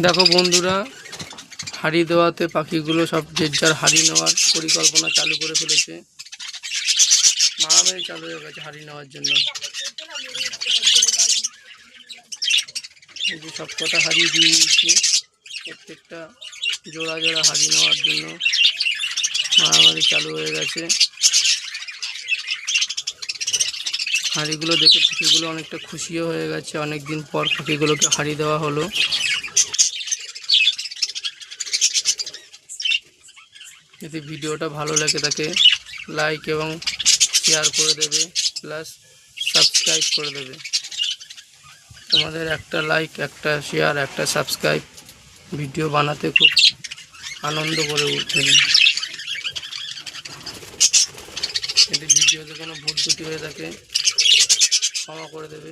দেখো বন্ধুরা, হাঁড়ি দেওয়াতে পাখিগুলো সব যে যার হাঁড়ি নেওয়ার পরিকল্পনা চালু করে ফেলেছে। মারামারি চালু হয়ে গেছে হাঁড়ি নেওয়ার জন্য। এই যে সব কটা হাঁড়ি দিয়ে দিচ্ছি, প্রত্যেকটা জোড়া জোড়া হাঁড়ি নেওয়ার জন্য মারামারি চালু হয়ে গেছে। হাঁড়িগুলো দেখে পাখিগুলো অনেকটা খুশিও হয়ে গেছে, অনেকদিন পর পাখিগুলোকে হাঁড়ি দেওয়া হলো। যদি ভিডিওটা ভালো লাগে তাকে লাইক এবং শেয়ার করে দেবে, প্লাস সাবস্ক্রাইব করে দেবে। তোমাদের একটা লাইক, একটা শেয়ার, একটা সাবস্ক্রাইব ভিডিও বানাতে খুব আনন্দ করে উঠবে। যদি ভিডিওতে কোনো ভুল ত্রুটি হয়ে থাকে ক্ষমা করে দেবে।